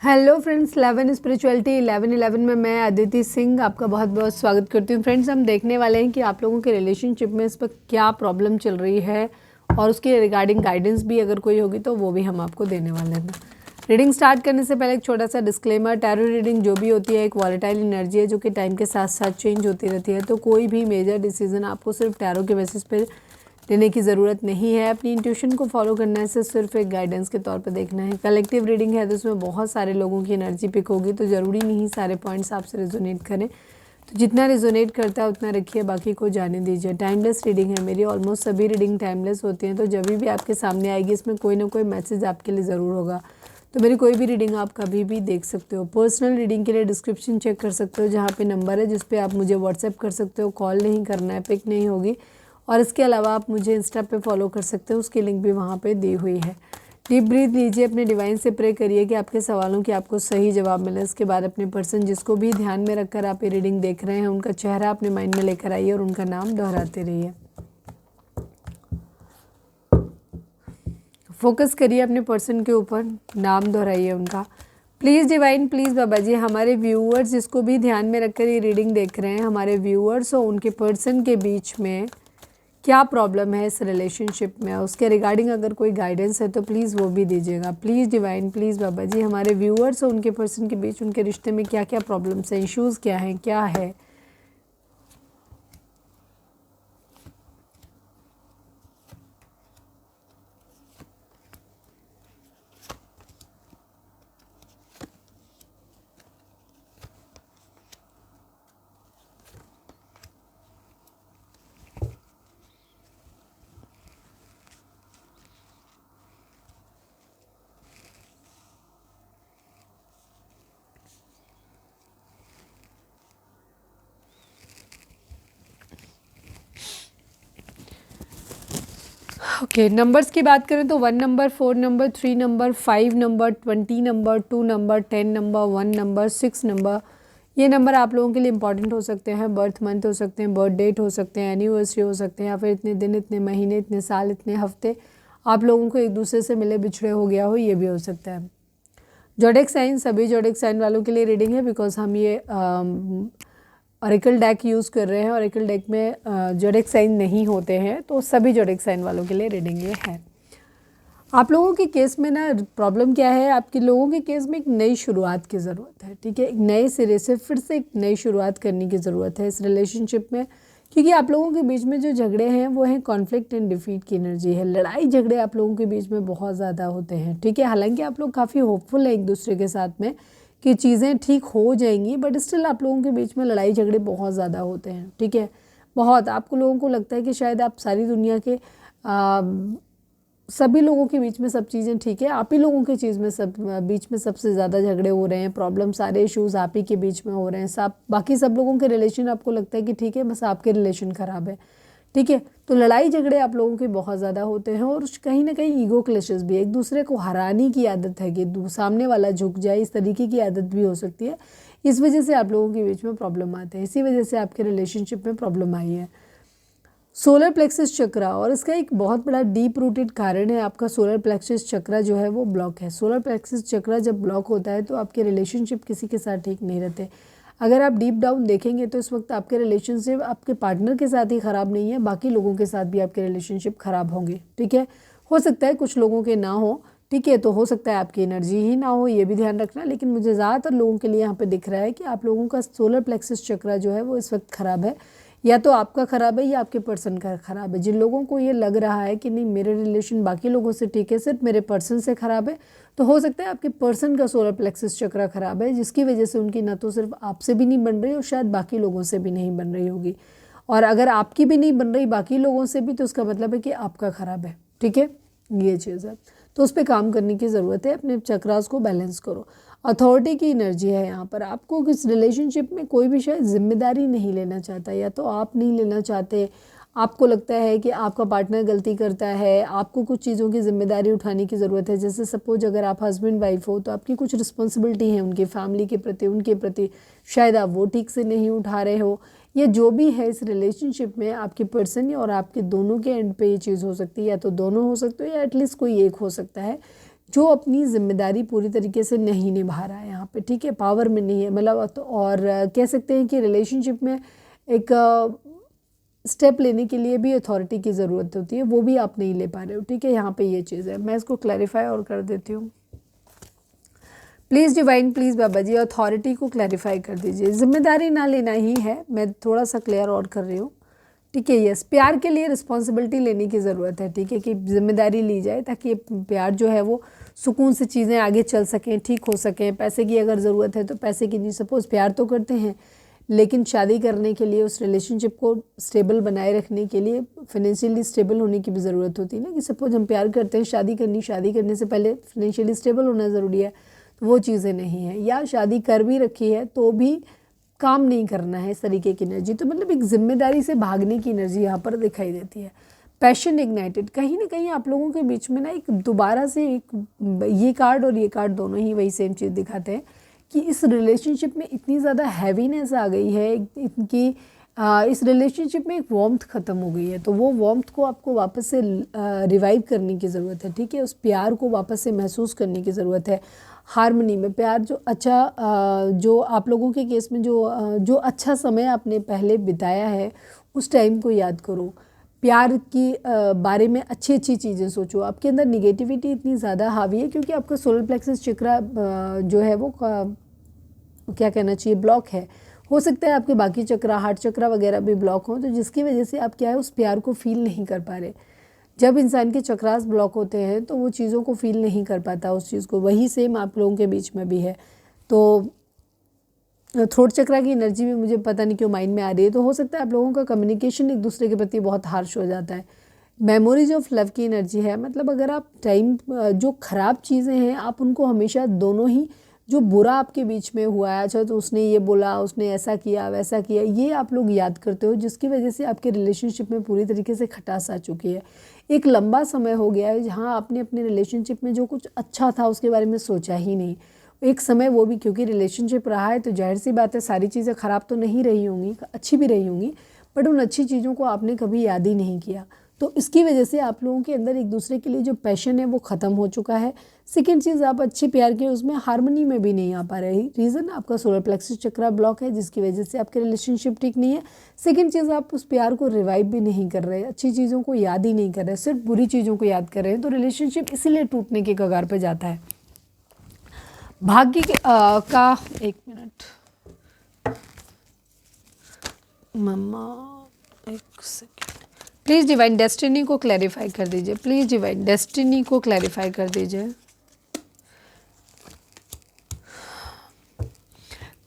Hello friends, 11 spirituality 11 में मैं अदिति सिंह आपका बहुत बहुत स्वागत करती हूँ। फ्रेंड्स, हम देखने वाले हैं कि आप लोगों के रिलेशनशिप में इस वक्त क्या प्रॉब्लम चल रही है और उसके रिगार्डिंग गाइडेंस भी अगर कोई होगी तो वो भी हम आपको देने वाले हैं। रीडिंग स्टार्ट करने से पहले एक छोटा सा डिस्क्लेमर, टैरो रीडिंग जो भी होती है एक वॉलेटाइल एनर्जी है जो कि टाइम के साथ साथ चेंज होती रहती है। तो कोई भी मेजर डिसीजन आपको सिर्फ टैरो के बेसिस पे लेने की ज़रूरत नहीं है। अपनी इंट्यूशन को फॉलो करना है, से सिर्फ एक गाइडेंस के तौर पर देखना है। कलेक्टिव रीडिंग है तो उसमें बहुत सारे लोगों की एनर्जी पिक होगी, तो ज़रूरी नहीं सारे पॉइंट्स आपसे रेजोनेट करें। तो जितना रेजोनेट करता है उतना रखिए, बाकी को जाने दीजिए। टाइमलेस रीडिंग है मेरी, ऑलमोस्ट सभी रीडिंग टाइमलेस होती हैं। तो जब भी आपके सामने आएगी इसमें कोई ना कोई मैसेज आपके लिए ज़रूर होगा। तो मेरी कोई भी रीडिंग आप कभी भी देख सकते हो। पर्सनल रीडिंग के लिए डिस्क्रिप्शन चेक कर सकते हो, जहाँ पे नंबर है जिस पे आप मुझे व्हाट्सएप कर सकते हो। कॉल नहीं करना है, पिक नहीं होगी। और इसके अलावा आप मुझे इंस्टा पे फॉलो कर सकते हो, उसकी लिंक भी वहाँ पे दी हुई है। डीप ब्रीथ लीजिए, अपने डिवाइन से प्रे करिए कि आपके सवालों के आपको सही जवाब मिले। इसके बाद अपने पर्सन जिसको भी ध्यान में रखकर आप ये रीडिंग देख रहे हैं उनका चेहरा अपने माइंड में लेकर आइए और उनका नाम दोहराते रहिए। फोकस करिए अपने पर्सन के ऊपर, नाम दोहराइए उनका। प्लीज़ डिवाइन, प्लीज़ बाबा जी, हमारे व्यूअर्स जिसको भी ध्यान में रखकर ये रीडिंग देख रहे हैं, हमारे व्यूअर्स और उनके पर्सन के बीच में क्या प्रॉब्लम है इस रिलेशनशिप में, उसके रिगार्डिंग अगर कोई गाइडेंस है तो प्लीज़ वो भी दीजिएगा। प्लीज़ डिवाइन, प्लीज़ बाबा जी, हमारे व्यूअर्स और उनके पर्सन के बीच उनके रिश्ते में क्या क्या प्रॉब्लम्स हैं, इश्यूज़ क्या हैं, क्या है। ओके, नंबर्स की बात करें तो 1 number, 4 number, 3 number, 5 number, 20 number, 2 number, 10 number, 1 number, 6 number, ये नंबर आप लोगों के लिए इंपॉर्टेंट हो सकते हैं। बर्थ मंथ हो सकते हैं, बर्थ डेट हो सकते हैं, एनिवर्सरी हो सकते हैं, या फिर इतने दिन, इतने महीने, इतने साल, इतने हफ्ते आप लोगों को एक दूसरे से मिले बिछड़े हो गया हो, ये भी हो सकता है। जोडिक साइन, सभी जोडिक साइन वालों के लिए रीडिंग है, बिकॉज हम ये ऑरेकल डेक यूज़ कर रहे हैं। ऑरेकल डेक में जोडिक साइन नहीं होते हैं, तो सभी जोडिक साइन वालों के लिए रीडिंग ये है। आप लोगों के केस में ना प्रॉब्लम क्या है, आपके लोगों के केस में एक नई शुरुआत की ज़रूरत है। ठीक है, एक नए सिरे से फिर से एक नई शुरुआत करने की ज़रूरत है इस रिलेशनशिप में, क्योंकि आप लोगों के बीच में जो झगड़े हैं वो हैं कॉन्फ्लिक्ट एंड डिफीट की एनर्जी है। लड़ाई झगड़े आप लोगों के बीच में बहुत ज़्यादा होते हैं। ठीक है, हालांकि आप लोग काफ़ी होपफुल हैं एक दूसरे के साथ में कि चीज़ें ठीक हो जाएंगी, बट स्टिल आप लोगों के बीच में लड़ाई झगड़े बहुत ज़्यादा होते हैं। ठीक है, बहुत आपको लोगों को लगता है कि शायद आप सारी दुनिया के सभी लोगों के बीच में सब चीज़ें ठीक है, आप ही लोगों के चीज़ में बीच में सबसे ज़्यादा झगड़े हो रहे हैं, प्रॉब्लम सारे इश्यूज़ आप ही के बीच में हो रहे हैं। सब बाकी सब लोगों के रिलेशन आपको लगता है कि ठीक है, बस आपके रिलेशन ख़राब है। ठीक है, तो लड़ाई झगड़े आप लोगों के बहुत ज़्यादा होते हैं और कहीं ना कहीं ईगो क्लैशेस भी, एक दूसरे को हराने की आदत है कि सामने वाला झुक जाए, इस तरीके की आदत भी हो सकती है। इस वजह से आप लोगों के बीच में प्रॉब्लम आते हैं, इसी वजह से आपके रिलेशनशिप में प्रॉब्लम आई है। सोलर प्लेक्सस चक्रा, और इसका एक बहुत बड़ा डीप रूटेड कारण है, आपका सोलर प्लेक्सस चक्रा जो है वो ब्लॉक है। सोलर प्लेक्सस चक्रा जब ब्लॉक होता है तो आपके रिलेशनशिप किसी के साथ ठीक नहीं रहते। अगर आप डीप डाउन देखेंगे तो इस वक्त आपके रिलेशनशिप आपके पार्टनर के साथ ही ख़राब नहीं है, बाकी लोगों के साथ भी आपके रिलेशनशिप ख़राब होंगे। ठीक है, हो सकता है कुछ लोगों के ना हो, ठीक है, तो हो सकता है आपकी एनर्जी ही ना हो, ये भी ध्यान रखना। लेकिन मुझे ज़्यादातर लोगों के लिए यहाँ पे दिख रहा है कि आप लोगों का सोलर प्लेक्सस चक्रा जो है वो इस वक्त ख़राब है, या तो आपका ख़राब है या आपके पर्सन का ख़राब है। जिन लोगों को ये लग रहा है कि नहीं मेरे रिलेशन बाकी लोगों से ठीक है, सिर्फ मेरे पर्सन से ख़राब है, तो हो सकता है आपके पर्सन का सोलर प्लेक्सस चक्रा ख़राब है, जिसकी वजह से उनकी ना तो सिर्फ आपसे भी नहीं बन रही और शायद बाकी लोगों से भी नहीं बन रही होगी। और अगर आपकी भी नहीं बन रही बाकी लोगों से भी, तो उसका मतलब है कि आपका ख़राब है। ठीक है, ये चीज़ है, तो उस पर काम करने की ज़रूरत है। अपने चक्रास को बैलेंस करो। अथॉरिटी की एनर्जी है यहाँ पर, आपको किस रिलेशनशिप में कोई भी शायद जिम्मेदारी नहीं लेना चाहता, या तो आप नहीं लेना चाहते, आपको लगता है कि आपका पार्टनर गलती करता है, आपको कुछ चीज़ों की जिम्मेदारी उठाने की ज़रूरत है। जैसे सपोज अगर आप हस्बैंड वाइफ हो तो आपकी कुछ रिस्पॉन्सिबिलिटी है उनकी फैमिली के प्रति, उनके प्रति, शायद आप वो ठीक से नहीं उठा रहे हो, या जो भी है इस रिलेशनशिप में आपके पर्सन और आपके दोनों के एंड पे ये चीज़ हो सकती है, या तो दोनों हो सकते हो या एटलीस्ट कोई एक हो सकता है जो अपनी जिम्मेदारी पूरी तरीके से नहीं निभा रहा है यहाँ पे, ठीक है, पावर में नहीं है, मतलब तो और कह सकते हैं कि रिलेशनशिप में एक स्टेप लेने के लिए भी अथॉरिटी की ज़रूरत होती है, वो भी आप नहीं ले पा रहे हो, ठीक है। यहाँ पे ये चीज़ है, मैं इसको क्लैरिफाई और कर देती हूँ। Please divine, please Baba ji authority को क्लैरिफाई कर दीजिए। जिम्मेदारी ना लेना ही है, मैं थोड़ा सा क्लियर और कर रही हूँ, ठीक है। यस, प्यार के लिए रिस्पॉन्सिबिलिटी लेने की ज़रूरत है, ठीक है, कि जिम्मेदारी ली जाए ताकि प्यार जो है वो सुकून से चीज़ें आगे चल सकें, ठीक हो सकें। पैसे की अगर ज़रूरत है तो पैसे की नहीं, सपोज़ प्यार तो करते हैं लेकिन शादी करने के लिए, उस रिलेशनशिप को स्टेबल बनाए रखने के लिए फाइनेंशियली स्टेबल होने की भी ज़रूरत होती है ना, कि सपोज हम प्यार करते हैं, शादी करने से पहले फाइनेंशियली स्टेबल होना ज़रूरी है, तो वो चीज़ें नहीं है। या शादी कर भी रखी है तो भी काम नहीं करना है, इस तरीके की एनर्जी, तो मतलब एक जिम्मेदारी से भागने की एनर्जी यहाँ पर दिखाई देती है। पैशन इग्नाइटेड, कहीं ना कहीं आप लोगों के बीच में ना एक दोबारा से एक ये कार्ड और ये कार्ड दोनों ही वही सेम चीज़ दिखाते हैं कि इस रिलेशनशिप में इतनी ज़्यादा हैवीनेस आ गई है इनकी, इस रिलेशनशिप में एक वार्मथ ख़त्म हो गई है, तो वो वार्मथ को आपको वापस से रिवाइव करने की ज़रूरत है, ठीक है। उस प्यार को वापस से महसूस करने की ज़रूरत है, हारमनी में प्यार जो अच्छा, जो आप लोगों के केस में जो अच्छा समय आपने पहले बिताया है उस टाइम को याद करो, प्यार की बारे में अच्छी अच्छी चीज़ें सोचो। आपके अंदर निगेटिविटी इतनी ज़्यादा हावी है क्योंकि आपका सोलर प्लेक्सस चक्रा जो है वो क्या कहना चाहिए, ब्लॉक है। हो सकता है आपके बाकी चक्रा, हार्ट चक्रा वगैरह भी ब्लॉक हों, तो जिसकी वजह से आप क्या है उस प्यार को फील नहीं कर पा रहे। जब इंसान के चक्रास ब्लॉक होते हैं तो वो चीज़ों को फील नहीं कर पाता उस चीज़ को, वही सेम आप लोगों के बीच में भी है। तो थ्रोट चक्रा की एनर्जी भी मुझे पता नहीं क्यों माइंड में आ रही है, तो हो सकता है आप लोगों का कम्युनिकेशन एक दूसरे के प्रति बहुत हार्श हो जाता है। मेमोरीज ऑफ लव की एनर्जी है, मतलब अगर आप टाइम, जो ख़राब चीज़ें हैं आप उनको हमेशा दोनों ही, जो बुरा आपके बीच में हुआ है, अच्छा तो उसने ये बोला, उसने ऐसा किया वैसा किया, ये आप लोग याद करते हो, जिसकी वजह से आपके रिलेशनशिप में पूरी तरीके से खटास आ चुकी है। एक लंबा समय हो गया है जहाँ आपने अपने रिलेशनशिप में जो कुछ अच्छा था उसके बारे में सोचा ही नहीं। एक समय वो भी क्योंकि रिलेशनशिप रहा है तो जाहिर सी बात है सारी चीज़ें ख़राब तो नहीं रही होंगी, अच्छी भी रही होंगी, बट उन अच्छी चीज़ों को आपने कभी याद ही नहीं किया। तो इसकी वजह से आप लोगों के अंदर एक दूसरे के लिए जो पैशन है वो ख़त्म हो चुका है। सेकेंड चीज़, आप अच्छे प्यार के उसमें हार्मनी में भी नहीं आ पा रहे। रीज़न आपका सोलर प्लेक्सस चक्रा ब्लॉक है, जिसकी वजह से आपके रिलेशनशिप ठीक नहीं है। सेकेंड चीज़, आप उस प्यार को रिवाइव भी नहीं कर रहे, अच्छी चीज़ों को याद ही नहीं कर रहे, सिर्फ बुरी चीज़ों को याद कर रहे हैं, तो रिलेशनशिप इसीलिए टूटने के कगार पर जाता है। भाग्य के का एक मिनट मम्मा, एक सेकेंड, प्लीज़ डिवाइन डेस्टिनी को क्लैरिफाई कर दीजिए, प्लीज़ डिवाइन डेस्टिनी को क्लैरिफाई कर दीजिए।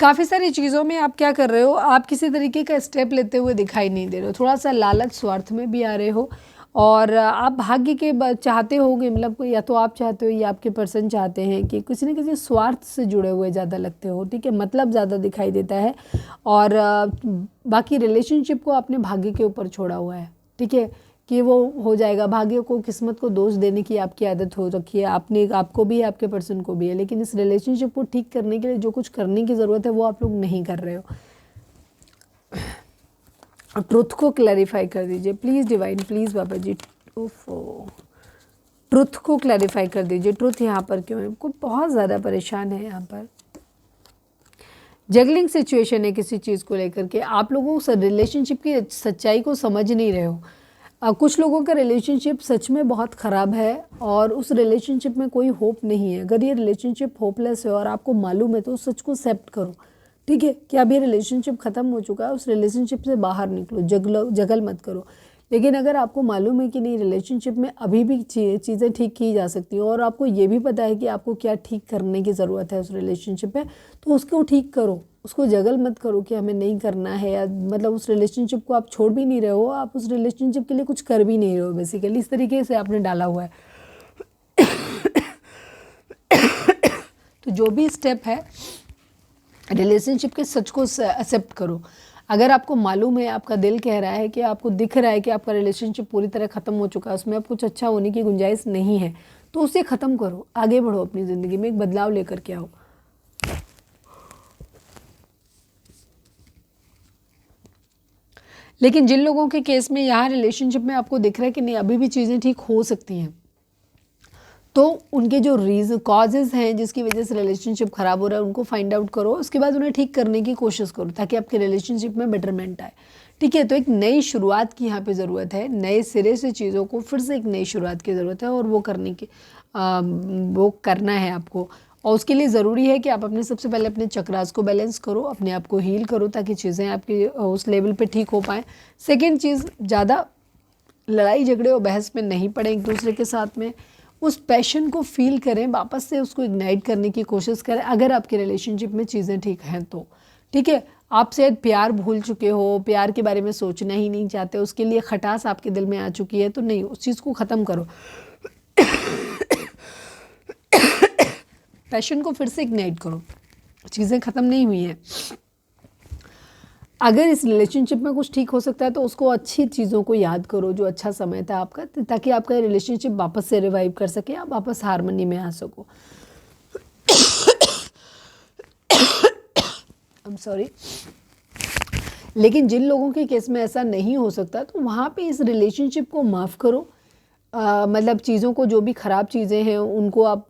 काफ़ी सारी चीज़ों में आप क्या कर रहे हो, आप किसी तरीके का स्टेप लेते हुए दिखाई नहीं दे रहे हो, थोड़ा सा लालच स्वार्थ में भी आ रहे हो, और आप भाग्य के चाहते होगे, मतलब या तो आप चाहते हो या आपके पर्सन चाहते हैं कि किसी न किसी स्वार्थ से जुड़े हुए ज़्यादा लगते हो, ठीक है, मतलब ज़्यादा दिखाई देता है, और बाकी रिलेशनशिप को आपने भाग्य के ऊपर छोड़ा हुआ है, ठीक है, कि वो हो जाएगा। भाग्य को, किस्मत को दोष देने की आपकी आदत हो रखी है, आपको भी है, आपके पर्सन को भी है, लेकिन इस रिलेशनशिप को ठीक करने के लिए जो कुछ करने की ज़रूरत है वो आप लोग नहीं कर रहे हो। ट्रुथ को क्लैरिफाई कर दीजिए प्लीज़ डिवाइन, प्लीज़ बाबा जी। ओफो, ट्रुथ को क्लैरिफाई कर दीजिए, ट्रुथ यहाँ पर क्यों है, कोई बहुत ज़्यादा परेशान है यहाँ पर। जगलिंग सिचुएशन है किसी चीज़ को लेकर के, आप लोगों उस रिलेशनशिप की सच्चाई को समझ नहीं रहे हो। कुछ लोगों का रिलेशनशिप सच में बहुत ख़राब है और उस रिलेशनशिप में कोई होप नहीं है। अगर ये रिलेशनशिप होपलेस है और आपको मालूम है तो उस सच को एक्सेप्ट करो, ठीक है, कि अब ये रिलेशनशिप ख़त्म हो चुका है, उस रिलेशनशिप से बाहर निकलो, जगल मत करो। लेकिन अगर आपको मालूम है कि नहीं, रिलेशनशिप में अभी भी चीज़ें ठीक की जा सकती हैं और आपको ये भी पता है कि आपको क्या ठीक करने की ज़रूरत है उस रिलेशनशिप में, तो उसको ठीक करो, उसको जगल मत करो कि हमें नहीं करना है, या मतलब उस रिलेशनशिप को आप छोड़ भी नहीं रहे हो, आप उस रिलेशनशिप के लिए कुछ कर भी नहीं रहे हो, बेसिकली इस तरीके से आपने डाला हुआ है। तो जो भी स्टेप है रिलेशनशिप के सच को एक्सेप्ट करो। अगर आपको मालूम है, आपका दिल कह रहा है कि आपको दिख रहा है कि आपका रिलेशनशिप पूरी तरह ख़त्म हो चुका है, उसमें अब कुछ अच्छा होने की गुंजाइश नहीं है, तो उसे ख़त्म करो, आगे बढ़ो, अपनी ज़िंदगी में एक बदलाव लेकर के आओ। लेकिन जिन लोगों के केस में यहाँ रिलेशनशिप में आपको दिख रहा है कि नहीं अभी भी चीज़ें ठीक हो सकती हैं, तो उनके जो रीज़न कॉजेज़ हैं जिसकी वजह से रिलेशनशिप ख़राब हो रहा है उनको फाइंड आउट करो, उसके बाद उन्हें ठीक करने की कोशिश करो ताकि आपके रिलेशनशिप में बेटरमेंट आए। ठीक है, तो एक नई शुरुआत की यहाँ पे ज़रूरत है, नए सिरे से चीज़ों को फिर से एक नई शुरुआत की ज़रूरत है और वो करना है आपको। और उसके लिए ज़रूरी है कि आप अपने सबसे पहले अपने चक्रास को बैलेंस करो, अपने आप को हील करो ताकि चीज़ें आपकी उस लेवल पे ठीक हो पाएँ। सेकेंड चीज़, ज़्यादा लड़ाई झगड़े और बहस में नहीं पड़े एक दूसरे के साथ में, उस पैशन को फील करें, वापस से उसको इग्नाइट करने की कोशिश करें अगर आपके रिलेशनशिप में चीज़ें ठीक हैं तो। ठीक है, आप शायद प्यार भूल चुके हो, प्यार के बारे में सोचना ही नहीं चाहते, उसके लिए खटास आपके दिल में आ चुकी है, तो नहीं, उस चीज़ को ख़त्म करो। पैशन को फिर से इग्नाइट करो, चीज़ें ख़त्म नहीं हुई हैं। अगर इस रिलेशनशिप में कुछ ठीक हो सकता है तो उसको अच्छी चीज़ों को याद करो, जो अच्छा समय था आपका, ताकि आपका रिलेशनशिप वापस से रिवाइव कर सके, आप वापस हारमोनी में आ सको। I am sorry. लेकिन जिन लोगों के केस में ऐसा नहीं हो सकता तो वहाँ पे इस रिलेशनशिप को माफ़ करो। मतलब चीज़ों को, जो भी ख़राब चीज़ें हैं उनको आप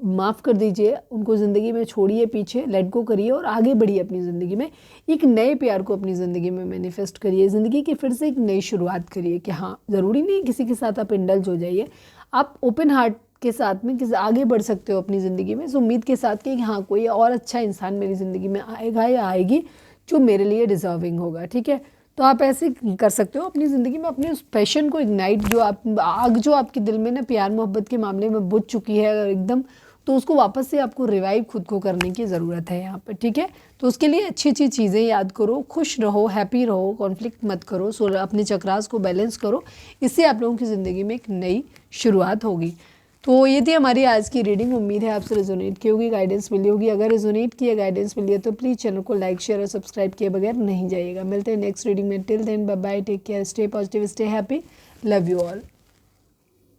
माफ़ कर दीजिए, उनको ज़िंदगी में छोड़िए पीछे, लेट गो करिए और आगे बढ़िए अपनी ज़िंदगी में। एक नए प्यार को अपनी ज़िंदगी में मैनिफेस्ट करिए, ज़िंदगी की फिर से एक नई शुरुआत करिए कि हाँ, ज़रूरी नहीं किसी के साथ आप इंडल्ज हो जाइए, आप ओपन हार्ट के साथ में किसी आगे बढ़ सकते हो अपनी ज़िंदगी में, इस उम्मीद के साथ कि हाँ, कोई और अच्छा इंसान मेरी ज़िंदगी में आएगा या आएगी जो मेरे लिए डिज़र्विंग होगा। ठीक है, तो आप ऐसे कर सकते हो अपनी ज़िंदगी में, अपने उस पैशन को इग्नाइट, जो आग जो आपके दिल में ना प्यार मोहब्बत के मामले में बुझ चुकी है एकदम, तो उसको वापस से आपको रिवाइव खुद को करने की ज़रूरत है यहाँ पर। ठीक है, तो उसके लिए अच्छी अच्छी चीज़ें याद करो, खुश रहो, हैप्पी रहो, कॉन्फ्लिक्ट मत करो, अपने चक्रास को बैलेंस करो, इससे आप लोगों की ज़िंदगी में एक नई शुरुआत होगी। तो ये थी हमारी आज की रीडिंग, उम्मीद है आपसे रेजोनेट की होगी, गाइडेंस मिली होगी। अगर रेजोनेट किया, गाइडेंस मिली है तो प्लीज़ चैनल को लाइक, शेयर और सब्सक्राइब किए बगैर नहीं जाइएगा। मिलते हैं नेक्स्ट रीडिंग में, till then bye bye, take care, stay positive, stay happy, love you all.